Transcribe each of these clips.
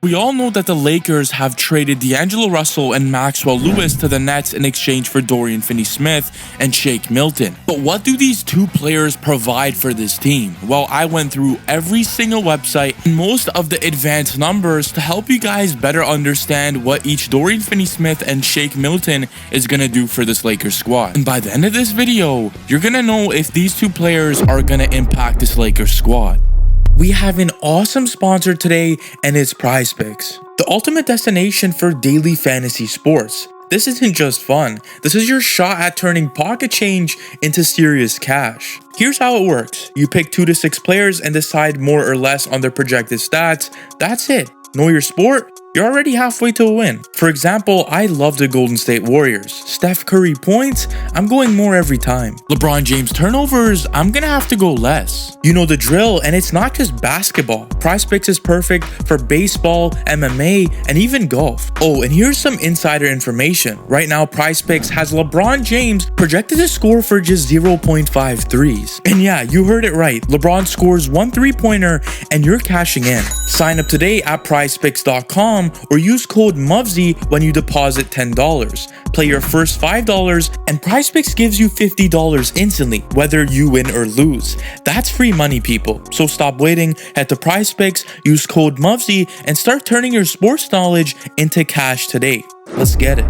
We all know that the Lakers have traded D'Angelo Russell and Maxwell Lewis to the Nets in exchange for Dorian Finney-Smith and Shake Milton. But what do these two players provide for this team? Well, I went through every single website and most of the advanced numbers to help you guys better understand what each Dorian Finney-Smith and Shake Milton is going to do for this Lakers squad. And by the end of this video, you're going to know if these two players are going to impact this Lakers squad. We have an awesome sponsor today, and it's PrizePicks, the ultimate destination for daily fantasy sports. This isn't just fun, this is your shot at turning pocket change into serious cash. Here's how it works. You pick 2 to 6 players and decide more or less on their projected stats. That's it. Know your sport? You're already halfway to a win. For example, I love the Golden State Warriors. Steph Curry points, I'm going more every time. LeBron James turnovers, I'm gonna have to go less. You know the drill, and it's not just basketball. PrizePicks is perfect for baseball, MMA, and even golf. Oh, and here's some insider information. Right now, PrizePicks has LeBron James projected to score for just 0.5 threes. And yeah, you heard it right. LeBron scores 1 3-pointer, and you're cashing in. Sign up today at PrizePicks.com or use code MUVSY when you deposit $10. Play your first $5 and PrizePicks gives you $50 instantly, whether you win or lose. That's free money, people. So stop waiting, head to PrizePicks, use code MUVSY, and start turning your sports knowledge into cash today. Let's get it.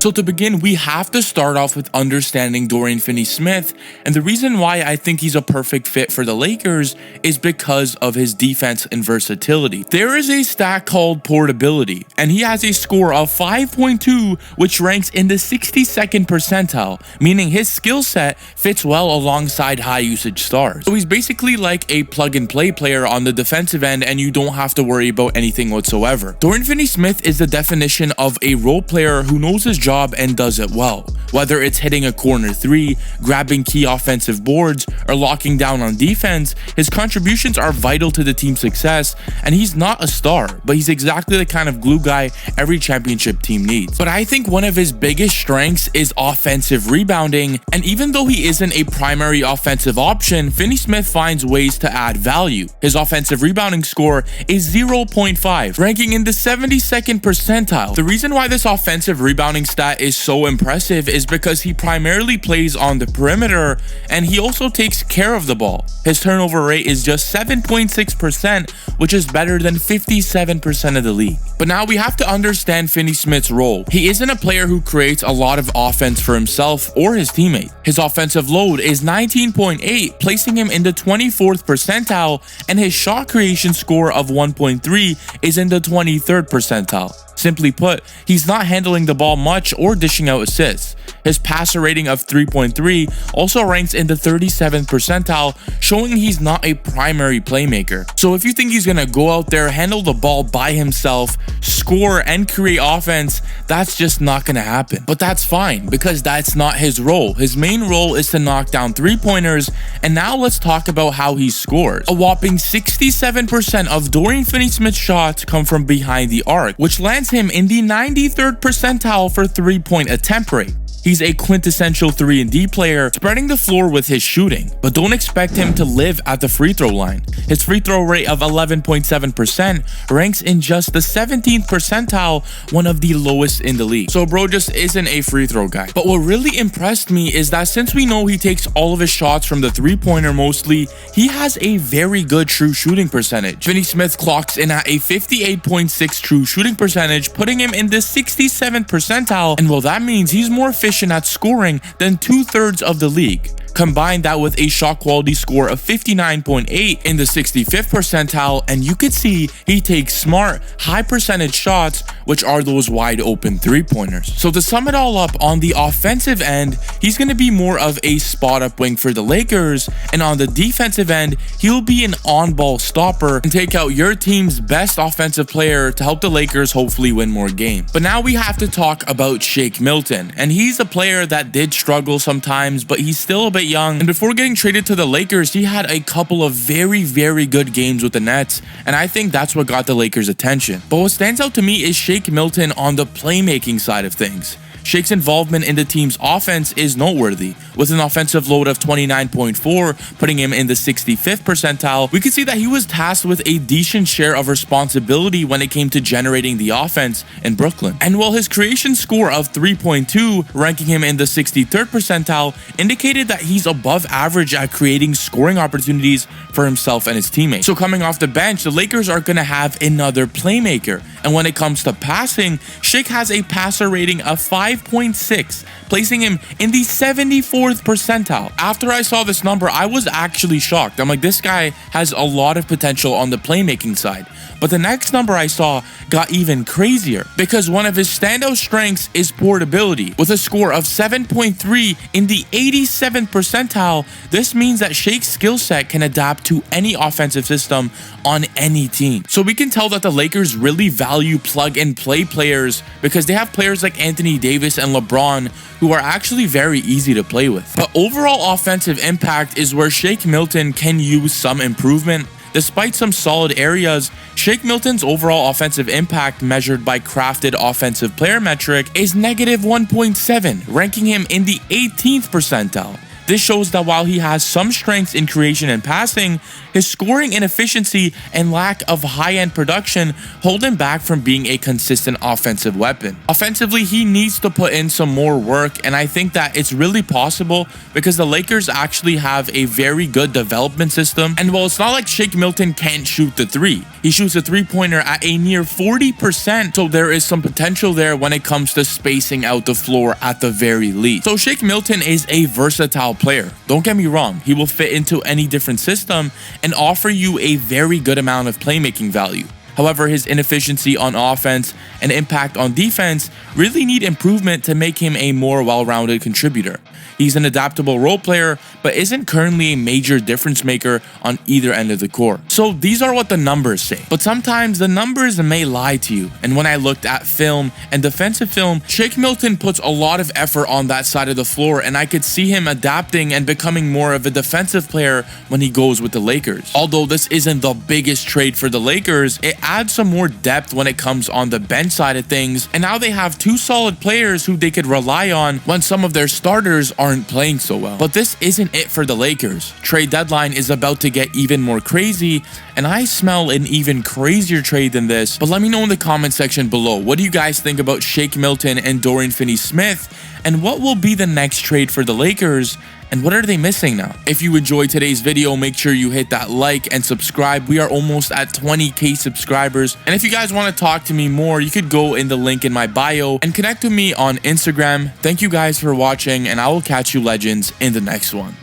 So to begin, we have to start off with understanding Dorian Finney-Smith, and the reason why I think he's a perfect fit for the Lakers is because of his defense and versatility. There is a stat called portability, and he has a score of 5.2, which ranks in the 62nd percentile, meaning his skill set fits well alongside high usage stars. So he's basically like a plug-and-play player on the defensive end, and you don't have to worry about anything whatsoever. Dorian Finney-Smith is the definition of a role player who knows his job and does it well. Whether it's hitting a corner 3, grabbing key offensive boards, or locking down on defense, his contributions are vital to the team's success, and he's not a star, but he's exactly the kind of glue guy every championship team needs. But I think one of his biggest strengths is offensive rebounding, and even though he isn't a primary offensive option, Finney-Smith finds ways to add value. His offensive rebounding score is 0.5, ranking in the 72nd percentile. The reason why this offensive rebounding stat is so impressive is because he primarily plays on the perimeter and he also takes care of the ball. His turnover rate is just 7.6%, which is better than 57% of the league. But now we have to understand Finney-Smith's role. He isn't a player who creates a lot of offense for himself or his teammate. His offensive load is 19.8, placing him in the 24th percentile, and his shot creation score of 1.3 is in the 23rd percentile. Simply put, he's not handling the ball much or dishing out assists. His passer rating of 3.3 also ranks in the 37th percentile, showing he's not a primary playmaker. So if you think he's gonna go out there, handle the ball by himself, score and create offense, that's just not gonna happen. But that's fine, because that's not his role. His main role is to knock down 3-pointers, and now let's talk about how he scores. A whopping 67% of Dorian Finney-Smith's shots come from behind the arc, which lands him in the 93rd percentile for 3-point attempt rate. He's a quintessential 3-and-D player, spreading the floor with his shooting, but don't expect him to live at the free throw line. His free throw rate of 11.7% ranks in just the 17th percentile, one of the lowest in the league. So bro just isn't a free throw guy. But what really impressed me is that since we know he takes all of his shots from the 3-pointer mostly, he has a very good true shooting percentage. Finney-Smith clocks in at a 58.6 true shooting percentage, putting him in the 67th percentile, and well, that means he's more efficient at scoring than 2/3 of the league. Combine that with a shot quality score of 59.8 in the 65th percentile, and you could see he takes smart, high percentage shots, which are those wide open 3-pointers. So to sum it all up, on the offensive end, he's going to be more of a spot up wing for the Lakers, and on the defensive end, he'll be an on-ball stopper and take out your team's best offensive player to help the Lakers hopefully win more games. But now we have to talk about Shake Milton, and he's a player that did struggle sometimes, but he's still a bit young, and before getting traded to the Lakers, he had a couple of very good games with the Nets, and I think that's what got the Lakers' attention. But what stands out to me is Shake Milton on the playmaking side of things. Shake's involvement in the team's offense is noteworthy. With an offensive load of 29.4, putting him in the 65th percentile, we could see that he was tasked with a decent share of responsibility when it came to generating the offense in Brooklyn. And while his creation score of 3.2, ranking him in the 63rd percentile, indicated that he's above average at creating scoring opportunities for himself and his teammates. So coming off the bench, the Lakers are going to have another playmaker. And when it comes to passing, Shake has a passer rating of 5.6, placing him in the 74th percentile. After I saw this number, I was actually shocked. I'm like, this guy has a lot of potential on the playmaking side. But the next number I saw got even crazier, because one of his standout strengths is portability. With a score of 7.3 in the 87th percentile, this means that Shake's skill set can adapt to any offensive system on any team. So we can tell that the Lakers really value plug-and-play players, because they have players like Anthony Davis and LeBron who are actually very easy to play with. But overall offensive impact is where Shake Milton can use some improvement. Despite some solid areas, Shake Milton's overall offensive impact measured by crafted offensive player metric is -1.7, ranking him in the 18th percentile. This shows that while he has some strengths in creation and passing, his scoring inefficiency and lack of high-end production hold him back from being a consistent offensive weapon. Offensively, he needs to put in some more work, and I think that it's really possible because the Lakers actually have a very good development system. And while it's not like Shake Milton can't shoot the three, he shoots a three-pointer at a near 40%, so there is some potential there when it comes to spacing out the floor at the very least. So Shake Milton is a versatile player. Don't get me wrong, he will fit into any different system and offer you a very good amount of playmaking value. However, his inefficiency on offense and impact on defense really need improvement to make him a more well-rounded contributor. He's an adaptable role player, but isn't currently a major difference maker on either end of the court. So these are what the numbers say, but sometimes the numbers may lie to you. And when I looked at film and defensive film, Shake Milton puts a lot of effort on that side of the floor, and I could see him adapting and becoming more of a defensive player when he goes with the Lakers. Although this isn't the biggest trade for the Lakers, it adds some more depth when it comes on the bench side of things, and now they have two solid players who they could rely on when some of their starters aren't playing so well. But this isn't it for the Lakers. Trade deadline is about to get even more crazy, and I smell an even crazier trade than this. But let me know in the comment section below, what do you guys think about Shake Milton and Dorian Finney-Smith, and what will be the next trade for the Lakers? And what are they missing now? If you enjoyed today's video, make sure you hit that like and subscribe. We are almost at 20k subscribers. And if you guys want to talk to me more, you could go in the link in my bio and connect with me on Instagram. Thank you guys for watching, and I will catch you legends in the next one.